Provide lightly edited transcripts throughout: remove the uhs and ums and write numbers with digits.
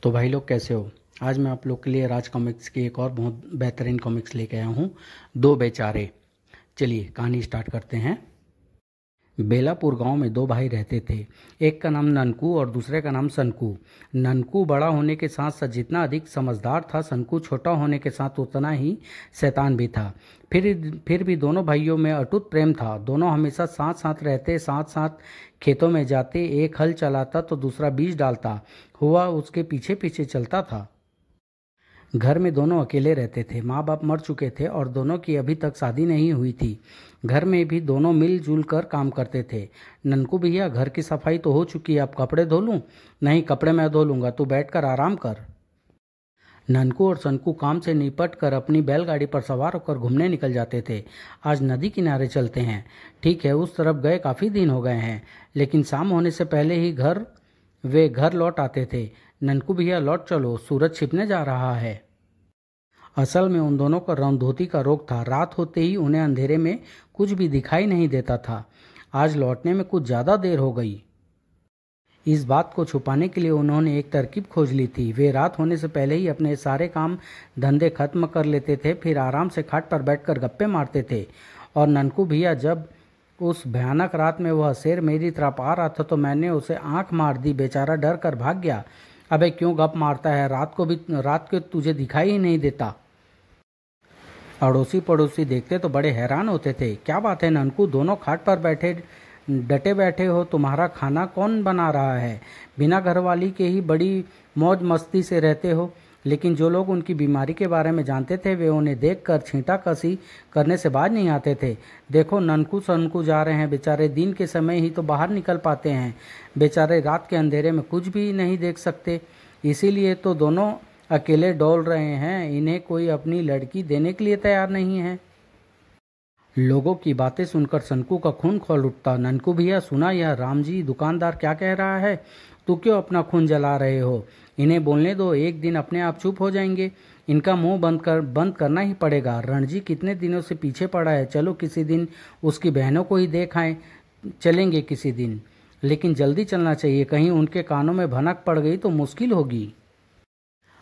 तो भाई लोग कैसे हो। आज मैं आप लोग के लिए राज कॉमिक्स की एक और बहुत बेहतरीन कॉमिक्स लेके आया हूँ, दो बेचारे। चलिए कहानी स्टार्ट करते हैं। बेलापुर गांव में दो भाई रहते थे। एक का नाम ननकू और दूसरे का नाम सनकू। ननकू बड़ा होने के साथ साथ जितना अधिक समझदार था, सनकू छोटा होने के साथ उतना ही शैतान भी था। फिर भी दोनों भाइयों में अटूट प्रेम था। दोनों हमेशा साथ साथ रहते, साथ साथ खेतों में जाते। एक हल चलाता तो दूसरा बीज डालता हुआ उसके पीछे पीछे चलता था। घर में दोनों अकेले रहते थे। माँ बाप मर चुके थे और दोनों की अभी तक शादी नहीं हुई थी। घर में भी दोनों मिलजुल कर काम करते थे। ननकू भैया, घर की सफाई तो हो चुकी है, अब कपड़े धो लूँ? नहीं, कपड़े मैं धो लूँगा, तू बैठ कर आराम कर। ननकू और सनकू काम से निपट कर अपनी बैलगाड़ी पर सवार होकर घूमने निकल जाते थे। आज नदी किनारे चलते हैं। ठीक है, उस तरफ गए काफ़ी दिन हो गए हैं, लेकिन शाम होने से पहले ही वे घर लौट आते थे। ननकू भैया, लौट चलो, सूरज छिपने जा रहा है। असल में उन दोनों का रणधोती का रोग था। रात होते ही उन्हें अंधेरे में कुछ भी दिखाई नहीं देता था। आज लौटने में कुछ ज़्यादा देर हो गई। इस बात को छुपाने के लिए उन्होंने एक तरकीब खोज ली थी। वे रात होने से पहले ही अपने सारे काम धंधे खत्म कर लेते थे, फिर आराम से खाट पर बैठकर गप्पे मारते थे। और ननकू भैया, जब उस भयानक रात में वह शेर मेरी तरफ आ रहा था तो मैंने उसे आंख मार दी। बेचारा डर कर भाग गया। अबे क्यों गप मारता है? रात को तुझे दिखाई ही नहीं देता। अड़ोसी पड़ोसी देखते तो बड़े हैरान होते थे। क्या बात है ननकू, दोनों खाट पर डटे बैठे हो? तुम्हारा खाना कौन बना रहा है? बिना घरवाली के ही बड़ी मौज मस्ती से रहते हो। लेकिन जो लोग उनकी बीमारी के बारे में जानते थे, वे उन्हें देखकर छींटा कसी करने से बाज नहीं आते थे। देखो ननकू सनकू जा रहे हैं, बेचारे दिन के समय ही तो बाहर निकल पाते हैं। बेचारे रात के अंधेरे में कुछ भी नहीं देख सकते, इसीलिए तो दोनों अकेले डोल रहे हैं। इन्हें कोई अपनी लड़की देने के लिए तैयार नहीं है। लोगों की बातें सुनकर सनकू का खून खौल उठता। ननकू भैया, सुना यह रामजी दुकानदार क्या कह रहा है? तू क्यों अपना खून जला रहे हो? इन्हें बोलने दो, एक दिन अपने आप चुप हो जाएंगे। इनका मुंह बंद करना ही पड़ेगा। रणजी कितने दिनों से पीछे पड़ा है। चलो किसी दिन उसकी बहनों को ही देख आए। चलेंगे किसी दिन, लेकिन जल्दी चलना चाहिए, कहीं उनके कानों में भनक पड़ गई तो मुश्किल होगी।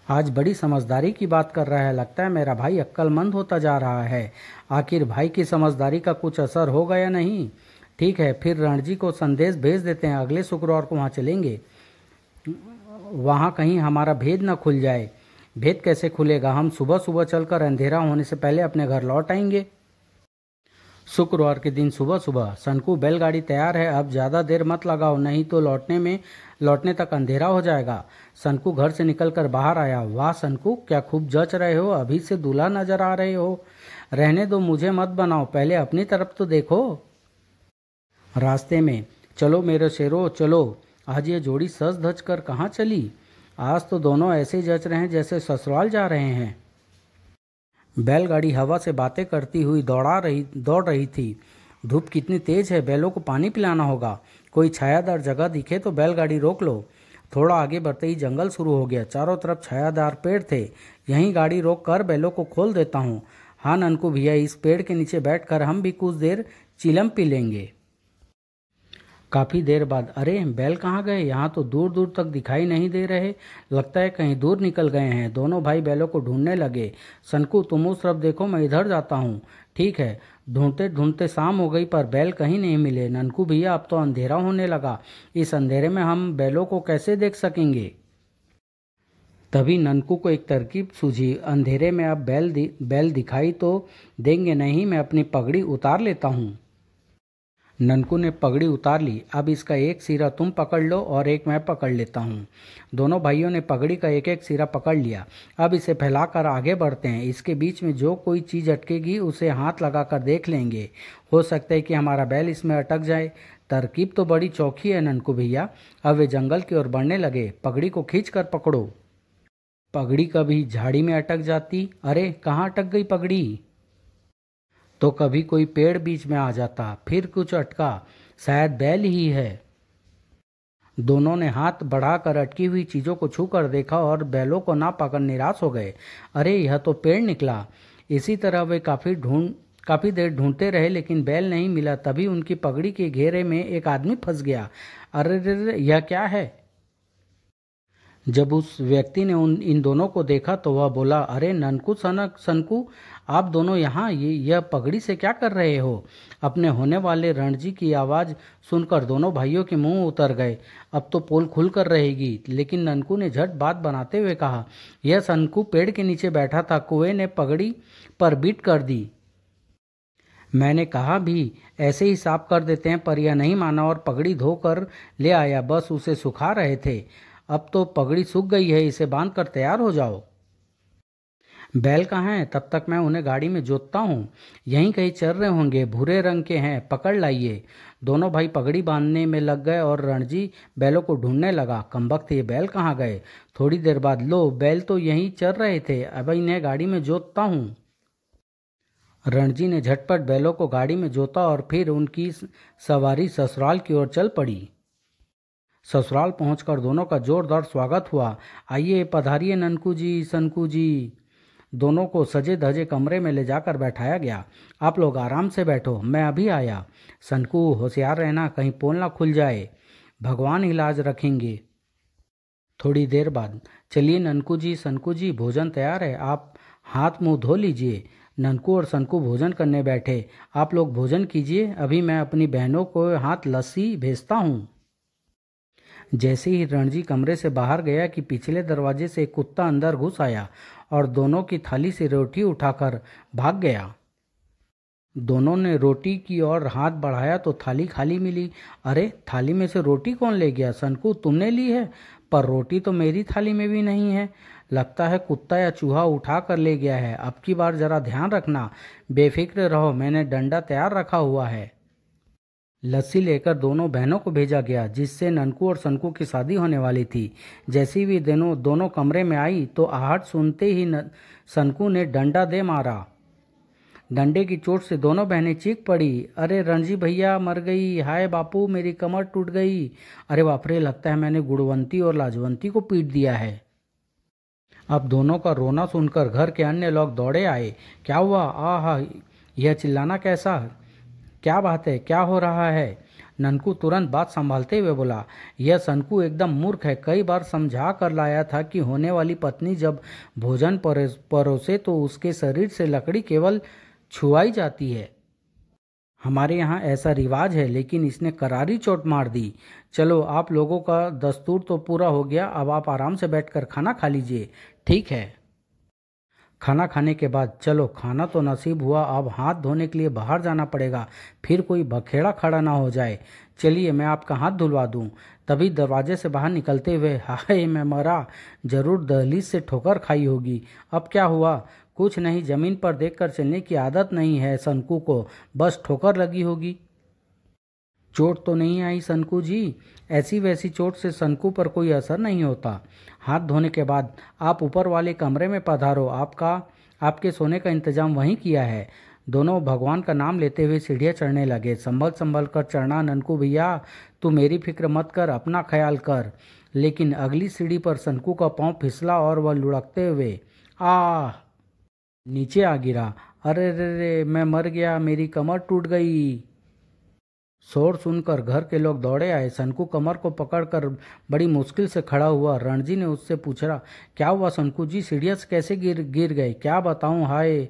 आज बड़ी समझदारी की बात कर रहा है, लगता है मेरा भाई अक्लमंद होता जा रहा है। आखिर भाई की समझदारी का कुछ असर होगा या नहीं? ठीक है, फिर रणजी को संदेश भेज देते हैं, अगले शुक्रवार को वहाँ चलेंगे। वहाँ कहीं हमारा भेद न खुल जाए। भेद कैसे खुलेगा? हम सुबह सुबह चलकर अंधेरा होने से पहले अपने घर लौट आएंगे। शुक्रवार के दिन सुबह सुबह। सनकू, बैलगाड़ी तैयार है, अब ज़्यादा देर मत लगाओ, नहीं तो लौटने तक अंधेरा हो जाएगा। सनकू घर से निकलकर बाहर आया। वाह सनकू, क्या खूब जच रहे हो, अभी से दूल्हा नजर आ रहे हो। रहने दो, मुझे मत बनाओ, पहले अपनी तरफ तो देखो। रास्ते में, चलो मेरे शेरो चलो। आज ये जोड़ी सज धज कर कहाँ चली? आज तो दोनों ऐसे जच रहे हैं जैसे ससुराल जा रहे हैं। बैलगाड़ी हवा से बातें करती हुई दौड़ रही थी। धूप कितनी तेज है, बैलों को पानी पिलाना होगा। कोई छायादार जगह दिखे तो बैलगाड़ी रोक लो। थोड़ा आगे बढ़ते ही जंगल शुरू हो गया। चारों तरफ छायादार पेड़ थे। यहीं गाड़ी रोक कर बैलों को खोल देता हूँ। हाँ ननकू भैया, इस पेड़ के नीचे बैठकर हम भी कुछ देर चिलम पी लेंगे। काफ़ी देर बाद, अरे बैल कहाँ गए? यहाँ तो दूर दूर तक दिखाई नहीं दे रहे, लगता है कहीं दूर निकल गए हैं। दोनों भाई बैलों को ढूंढने लगे। सनकू, तुम उस तरफ देखो, मैं इधर जाता हूँ। ठीक है। ढूंढते ढूंढते शाम हो गई पर बैल कहीं नहीं मिले। ननकू भैया, अब तो अंधेरा होने लगा, इस अंधेरे में हम बैलों को कैसे देख सकेंगे? तभी ननकू को एक तरकीब सूझी। अंधेरे में अब बैल दिखाई तो देंगे नहीं, मैं अपनी पगड़ी उतार लेता हूँ। ननकू ने पगड़ी उतार ली। अब इसका एक सिरा तुम पकड़ लो और एक मैं पकड़ लेता हूँ। दोनों भाइयों ने पगड़ी का एक एक सिरा पकड़ लिया। अब इसे फैलाकर आगे बढ़ते हैं। इसके बीच में जो कोई चीज़ अटकेगी उसे हाथ लगाकर देख लेंगे। हो सकता है कि हमारा बैल इसमें अटक जाए। तरकीब तो बड़ी चौखी है ननकू भैया। अब वे जंगल की ओर बढ़ने लगे। पगड़ी को खींच कर पकड़ो। पगड़ी कभी झाड़ी में अटक जाती। अरे कहाँ अटक गई पगड़ी? तो कभी कोई पेड़ बीच में आ जाता, फिर कुछ अटका, शायद बैल ही है। दोनों ने हाथ बढ़ाकर अटकी हुई चीजों को छूकर देखा और बैलों को ना पाकर निराश हो गए। अरे यह तो पेड़ निकला। इसी तरह वे काफी देर ढूंढते रहे, लेकिन बैल नहीं मिला। तभी उनकी पगड़ी के घेरे में एक आदमी फंस गया। अरे यह क्या है? जब उस व्यक्ति ने इन दोनों को देखा तो वह बोला, अरे ननकू सनकू, आप दोनों यहाँ यह पगड़ी से क्या कर रहे हो? अपने होने वाले रणजी की आवाज़ सुनकर दोनों भाइयों के मुंह उतर गए। अब तो पोल खुलकर रहेगी। लेकिन ननकू ने झट बात बनाते हुए कहा, यह सनकू पेड़ के नीचे बैठा था, कुएं ने पगड़ी पर बीट कर दी। मैंने कहा भी ऐसे ही साफ कर देते हैं, पर यह नहीं माना और पगड़ी धोकर ले आया। बस उसे सुखा रहे थे। अब तो पगड़ी सूख गई है, इसे बांध कर तैयार हो जाओ। बैल कहाँ हैं? तब तक मैं उन्हें गाड़ी में जोतता हूँ। यहीं कहीं चल रहे होंगे, भूरे रंग के हैं, पकड़ लाइए। दोनों भाई पगड़ी बांधने में लग गए और रणजी बैलों को ढूंढने लगा। कमबख्त, ये बैल कहाँ गए? थोड़ी देर बाद, लो बैल तो यहीं चल रहे थे, अब इन्हें गाड़ी में जोतता हूँ। रणजी ने झटपट बैलों को गाड़ी में जोता और फिर उनकी सवारी ससुराल की ओर चल पड़ी। ससुराल पहुंचकर दोनों का जोरदार स्वागत हुआ। आइए पधारिए ननकू जी, सनकू जी। दोनों को सजे धजे कमरे में ले जाकर बैठाया गया। आप लोग आराम से बैठो, मैं अभी आया। सनकू, होशियार रहना, कहीं पोल ना खुल जाए। भगवान इलाज रखेंगे। थोड़ी देर बाद, चलिए ननकू जी, सनकू जी, भोजन तैयार है, आप हाथ मुंह धो लीजिए। ननकू और सनकू भोजन करने बैठे। आप लोग भोजन कीजिए, अभी मैं अपनी बहनों को हाथ लस्सी भेजता हूँ। जैसे ही रणजी कमरे से बाहर गया कि पिछले दरवाजे से एक कुत्ता अंदर घुस आया और दोनों की थाली से रोटी उठाकर भाग गया। दोनों ने रोटी की ओर हाथ बढ़ाया तो थाली खाली मिली। अरे, थाली में से रोटी कौन ले गया? सनकू, तुमने ली है? पर रोटी तो मेरी थाली में भी नहीं है। लगता है कुत्ता या चूहा उठा कर ले गया है। अब की बार जरा ध्यान रखना। बेफिक्र रहो, मैंने डंडा तैयार रखा हुआ है। लस्सी लेकर दोनों बहनों को भेजा गया, जिससे ननकू और सनकू की शादी होने वाली थी। जैसी भी दोनों कमरे में आई तो आहट सुनते ही सनकू ने डंडा दे मारा। डंडे की चोट से दोनों बहनें चीख पड़ी, अरे रणजी भैया मर गई, हाय बापू मेरी कमर टूट गई। अरे बाप रे, लगता है मैंने गुणवंती और लाजवंती को पीट दिया है। अब दोनों का रोना सुनकर घर के अन्य लोग दौड़े आए। क्या हुआ? आहा, यह चिल्लाना कैसा? क्या बात है? क्या हो रहा है? ननकू तुरंत बात संभालते हुए बोला, यह सनकू एकदम मूर्ख है। कई बार समझा कर लाया था कि होने वाली पत्नी जब भोजन परोसे तो उसके शरीर से लकड़ी केवल छुआई जाती है। हमारे यहाँ ऐसा रिवाज है, लेकिन इसने करारी चोट मार दी। चलो, आप लोगों का दस्तूर तो पूरा हो गया, अब आप आराम से बैठकर खाना खा लीजिए। ठीक है। खाना खाने के बाद, चलो खाना तो नसीब हुआ, अब हाथ धोने के लिए बाहर जाना पड़ेगा, फिर कोई बखेड़ा खड़ा ना हो जाए। चलिए मैं आपका हाथ धुलवा दूं। तभी दरवाजे से बाहर निकलते हुए, हाय मैं मरा, जरूर दहलीज से ठोकर खाई होगी। अब क्या हुआ? कुछ नहीं, जमीन पर देखकर चलने की आदत नहीं है सनकू को, बस ठोकर लगी होगी। चोट तो नहीं आई सनकू जी? ऐसी वैसी चोट से सनकू पर कोई असर नहीं होता। हाथ धोने के बाद आप ऊपर वाले कमरे में पधारो, आपके सोने का इंतजाम वहीं किया है। दोनों भगवान का नाम लेते हुए सीढ़ियाँ चढ़ने लगे। संभल संभल कर चढ़ना ननकू भैया, तू मेरी फिक्र मत कर, अपना ख्याल कर। लेकिन अगली सीढ़ी पर सनकू का पाँव फिसला और वह लुढ़कते हुए नीचे आ गिरा। अरे रे रे, मैं मर गया, मेरी कमर टूट गई। शोर सुनकर घर के लोग दौड़े आए। सनकू कमर को पकड़कर बड़ी मुश्किल से खड़ा हुआ। रणजी ने उससे पूछा, क्या हुआ सनकू जी, सीढ़ियों से कैसे गिर गए? क्या बताऊं, हाय।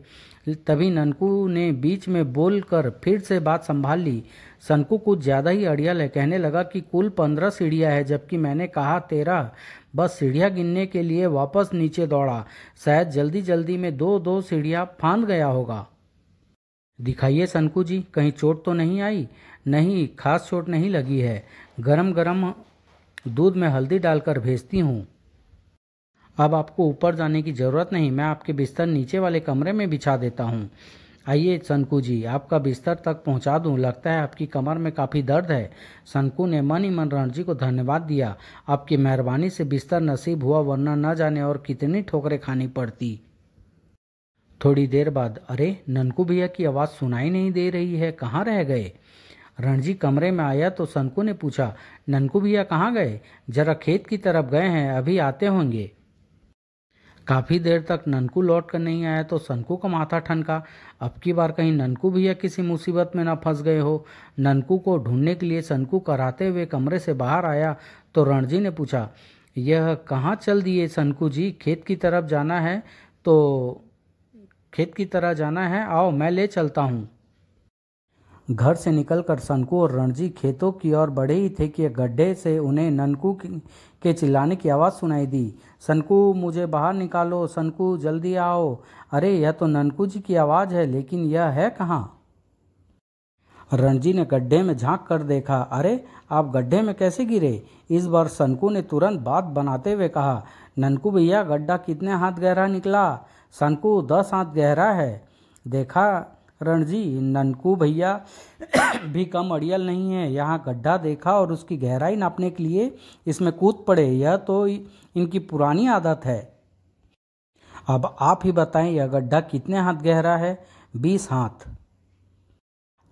तभी ननकू ने बीच में बोलकर फिर से बात संभाल ली। सनकू कुछ ज्यादा ही अड़ियल है, कहने लगा कि कुल 15 सीढ़ियां हैं, जबकि मैंने कहा 13। बस सीढ़ियां गिनने के लिए वापस नीचे दौड़ा, शायद जल्दी जल्दी में 2-2 सीढ़ियां फांद गया होगा। दिखाइए सनकू जी, कहीं चोट तो नहीं आई? नहीं, खास चोट नहीं लगी है। गरम गरम दूध में हल्दी डालकर भेजती हूँ। अब आपको ऊपर जाने की जरूरत नहीं, मैं आपके बिस्तर नीचे वाले कमरे में बिछा देता हूँ। आइए सनकू जी, आपका बिस्तर तक पहुँचा दूँ। लगता है आपकी कमर में काफ़ी दर्द है। सनकू ने मन ही मन रणजी को धन्यवाद दिया। आपकी मेहरबानी से बिस्तर नसीब हुआ, वरना न जाने और कितनी ठोकरें खानी पड़ती। थोड़ी देर बाद, अरे ननकू भैया की आवाज़ सुनाई नहीं दे रही है, कहाँ रह गए? रणजी कमरे में आया तो सनकू ने पूछा, ननकू भैया कहाँ गए? जरा खेत की तरफ गए हैं, अभी आते होंगे। काफ़ी देर तक ननकू लौट कर नहीं आया तो सनकू का माथा ठनका। अब की बार कहीं ननकू भैया किसी मुसीबत में ना फंस गए हो। ननकू को ढूंढने के लिए सनकू कराते हुए कमरे से बाहर आया तो रणजी ने पूछा, यह कहाँ चल दिए सनकू जी? खेत की तरफ जाना है तो खेत की तरह जाना है, आओ मैं ले चलता हूँ। घर से निकलकर सनकू और रणजी खेतों की ओर बढ़े ही थे कि गड्ढे से उन्हें ननकू के चिल्लाने की आवाज़ सुनाई दी। सनकू, मुझे बाहर निकालो, सनकू जल्दी आओ। अरे यह तो ननकू जी की आवाज़ है, लेकिन यह है कहाँ? रणजी ने गड्ढे में झांक कर देखा। अरे आप गड्ढे में कैसे गिरे? इस बार सनकू ने तुरंत बात बनाते हुए कहा। ननकू भैया, गड्ढा कितने हाथ गहरा निकला? सनकू, 10 हाथ गहरा है। देखा रणजी, ननकू भैया भी कम अड़ियल नहीं है। यहाँ गड्ढा देखा और उसकी गहराई नापने के लिए इसमें कूद पड़े। यह तो इनकी पुरानी आदत है। अब आप ही बताएं, यह गड्ढा कितने हाथ गहरा है? 20 हाथ।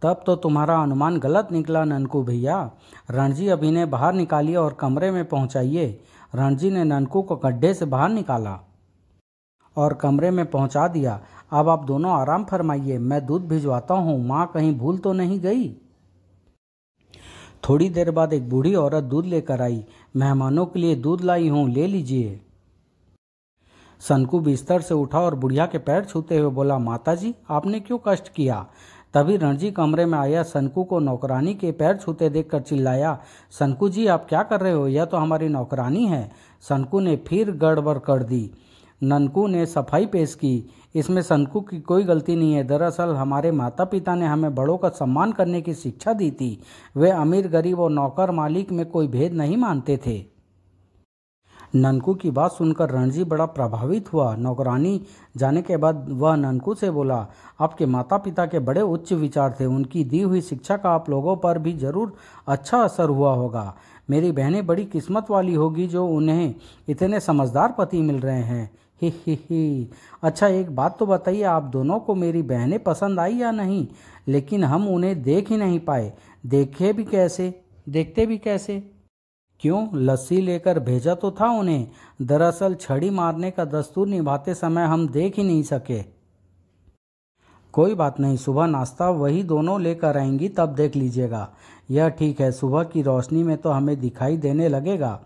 तब तो तुम्हारा अनुमान गलत निकला ननकू भैया। रणजी, अब इन्हें बाहर निकालिए और कमरे में पहुंचाइए। रणजी ने ननकू को गड्ढे से बाहर निकाला और कमरे में पहुंचा दिया। अब आप दोनों आराम फरमाइए, मैं दूध भिजवाता हूँ। माँ कहीं भूल तो नहीं गई? थोड़ी देर बाद एक बूढ़ी औरत दूध लेकर आई। मेहमानों के लिए दूध लाई हूँ, ले लीजिए। सनकू बिस्तर से उठा और बुढ़िया के पैर छूते हुए बोला, माताजी आपने क्यों कष्ट किया? तभी रणजी कमरे में आया। सनकू को नौकरानी के पैर छूते देखकर चिल्लाया, सनकू जी आप क्या कर रहे हो? यह तो हमारी नौकरानी है। सनकू ने फिर गड़बड़ कर दी। ननकू ने सफाई पेश की, इसमें सनकू की कोई गलती नहीं है। दरअसल हमारे माता पिता ने हमें बड़ों का सम्मान करने की शिक्षा दी थी। वे अमीर गरीब और नौकर मालिक में कोई भेद नहीं मानते थे। ननकू की बात सुनकर रणजी बड़ा प्रभावित हुआ। नौकरानी जाने के बाद वह ननकू से बोला, आपके माता पिता के बड़े उच्च विचार थे। उनकी दी हुई शिक्षा का आप लोगों पर भी जरूर अच्छा असर हुआ होगा। मेरी बहनें बड़ी किस्मत वाली होगी जो उन्हें इतने समझदार पति मिल रहे हैं। ही। अच्छा एक बात तो बताइए, आप दोनों को मेरी बहनें पसंद आई या नहीं? लेकिन हम उन्हें देख ही नहीं पाए। देखते भी कैसे? क्यों, लस्सी लेकर भेजा तो था उन्हें। दरअसल छड़ी मारने का दस्तूर निभाते समय हम देख ही नहीं सके। कोई बात नहीं, सुबह नाश्ता वही दोनों लेकर आएंगी, तब देख लीजिएगा। यह ठीक है, सुबह की रोशनी में तो हमें दिखाई देने लगेगा।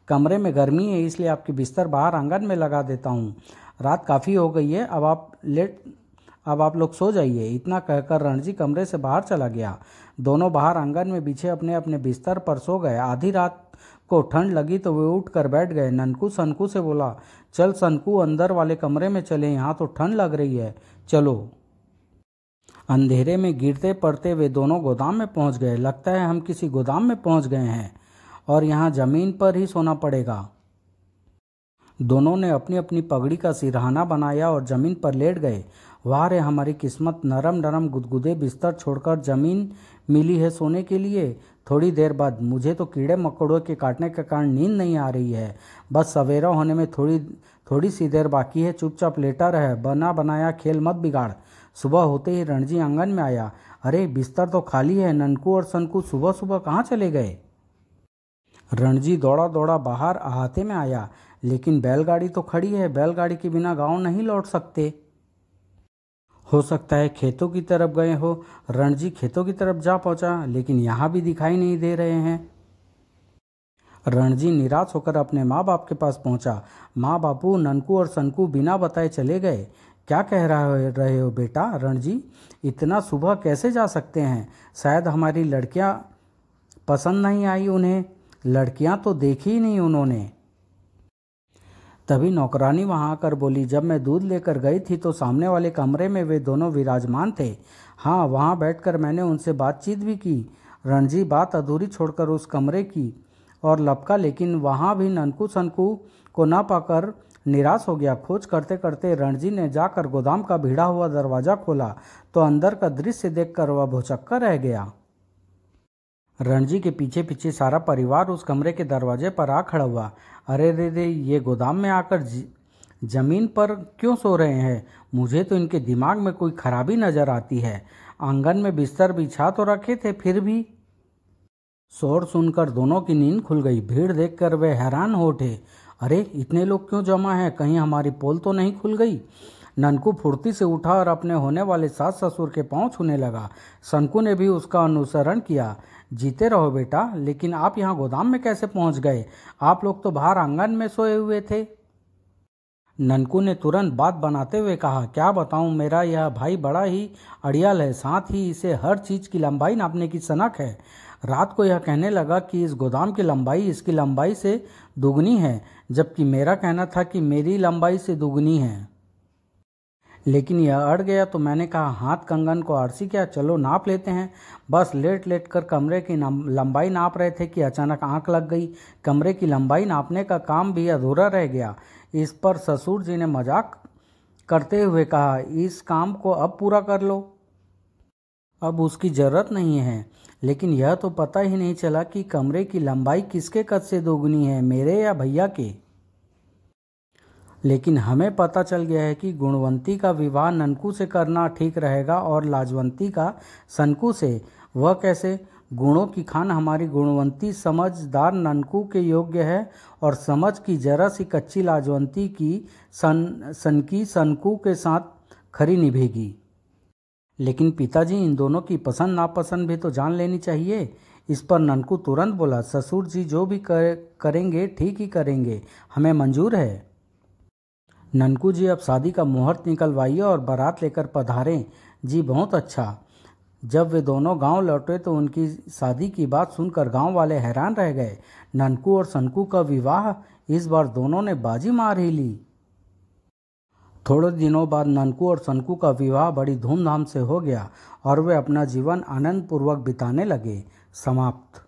कमरे में गर्मी है, इसलिए आपके बिस्तर बाहर आंगन में लगा देता हूँ। रात काफ़ी हो गई है, अब आप लोग सो जाइए। इतना कहकर रणजी कमरे से बाहर चला गया। दोनों बाहर आंगन में बिछे अपने अपने बिस्तर पर सो गए। आधी रात को ठंड लगी तो वे उठ कर बैठ गए। ननकू सनकू से बोला, चल सनकू अंदर वाले कमरे में चले, यहाँ तो ठंड लग रही है, चलो। अंधेरे में गिरते पड़ते वे दोनों गोदाम में पहुंच गए। लगता है हम किसी गोदाम में पहुंच गए हैं और यहाँ जमीन पर ही सोना पड़ेगा। दोनों ने अपनी अपनी पगड़ी का सिरहाना बनाया और जमीन पर लेट गए। वाह रे हमारी किस्मत, नरम नरम गुदगुदे बिस्तर छोड़कर जमीन मिली है सोने के लिए। थोड़ी देर बाद, मुझे तो कीड़े मकोड़ों के काटने के कारण नींद नहीं आ रही है। बस सवेरा होने में थोड़ी सी देर बाकी है। चुपचाप लेटा रहे, बना बनाया खेल मत बिगाड़। सुबह होते ही रणजी आंगन में आया। अरे बिस्तर तो खाली है। ननकू और सनकू सुबह सुबह कहाँ चले गए? रणजी दौड़ा दौड़ा बाहर अहाते में आया, लेकिन बैलगाड़ी तो खड़ी है। बैलगाड़ी के बिना गांव नहीं लौट सकते। हो सकता है खेतों की तरफ गए हो। रणजी खेतों की तरफ जा पहुंचा, लेकिन यहाँ भी दिखाई नहीं दे रहे हैं। रणजी निराश होकर अपने माँ बाप के पास पहुंचा। माँ बापू, ननकू और सनकू बिना बताए चले गए। क्या कह रहे हो बेटा? रणजी, इतना सुबह कैसे जा सकते हैं? शायद हमारी लड़कियाँ पसंद नहीं आई उन्हें। लड़कियाँ तो देखी ही नहीं उन्होंने। तभी नौकरानी वहां आकर बोली, जब मैं दूध लेकर गई थी तो सामने वाले कमरे में वे दोनों विराजमान थे। हाँ, वहां बैठकर मैंने उनसे बातचीत भी की। रणजी बात अधूरी छोड़कर उस कमरे की और लपका, लेकिन वहां भी ननकू सनकू को न पाकर निराश हो गया। खोज करते करते रणजी ने जाकर गोदाम का भिड़ा हुआ दरवाज़ा खोला तो अंदर का दृश्य देखकर वह भौचक्का रह गया। रणजी के पीछे पीछे सारा परिवार उस कमरे के दरवाजे पर आ खड़ा हुआ। अरे रे, ये गोदाम में आकर जमीन पर क्यों सो रहे हैं? मुझे तो इनके दिमाग में कोई खराबी नजर आती है। आंगन में बिस्तर बिछा तो रखे थे, फिर भी। शोर सुनकर दोनों की नींद खुल गई। भीड़ देखकर वे हैरान हो उठे। अरे इतने लोग क्यों जमा हैं? कहीं हमारी पोल तो नहीं खुल गई? ननकू फुर्ती से उठा और अपने होने वाले सास ससुर के पांव छूने लगा। सनकू ने भी उसका अनुसरण किया। जीते रहो बेटा, लेकिन आप यहाँ गोदाम में कैसे पहुँच गए? आप लोग तो बाहर आंगन में सोए हुए थे। ननकू ने तुरंत बात बनाते हुए कहा, क्या बताऊं, मेरा यह भाई बड़ा ही अड़ियल है, साथ ही इसे हर चीज़ की लंबाई नापने की सनक है। रात को यह कहने लगा कि इस गोदाम की लंबाई इसकी लंबाई से दुगनी है, जबकि मेरा कहना था कि मेरी लंबाई से दुगनी है। लेकिन यह अड़ गया तो मैंने कहा, हाथ कंगन को आरसी क्या, चलो नाप लेते हैं। बस लेट लेट कर कमरे की लंबाई नाप रहे थे कि अचानक आंख लग गई। कमरे की लंबाई नापने का काम भी अधूरा रह गया। इस पर ससुर जी ने मजाक करते हुए कहा, इस काम को अब पूरा कर लो, अब उसकी ज़रूरत नहीं है। लेकिन यह तो पता ही नहीं चला कि कमरे की लंबाई किसके कद से दोगुनी है, मेरे या भैया के। लेकिन हमें पता चल गया है कि गुणवंती का विवाह ननकू से करना ठीक रहेगा और लाजवंती का सनकू से। वह कैसे? गुणों की खान हमारी गुणवंती समझदार ननकू के योग्य है और समझ की जरा सी कच्ची लाजवंती की सनकी सनकू के साथ खरी निभेगी। लेकिन पिताजी, इन दोनों की पसंद नापसंद भी तो जान लेनी चाहिए। इस पर ननकू तुरंत बोला, ससुर जी जो भी करेंगे ठीक ही करेंगे, हमें मंजूर है। ननकू जी, अब शादी का मुहूर्त निकलवाइए और बारात लेकर पधारें। जी बहुत अच्छा। जब वे दोनों गांव लौटे तो उनकी शादी की बात सुनकर गांव वाले हैरान रह गए। ननकू और सनकू का विवाह, इस बार दोनों ने बाजी मार ही ली। थोड़े दिनों बाद ननकू और सनकू का विवाह बड़ी धूमधाम से हो गया और वे अपना जीवन आनंद पूर्वक बिताने लगे। समाप्त।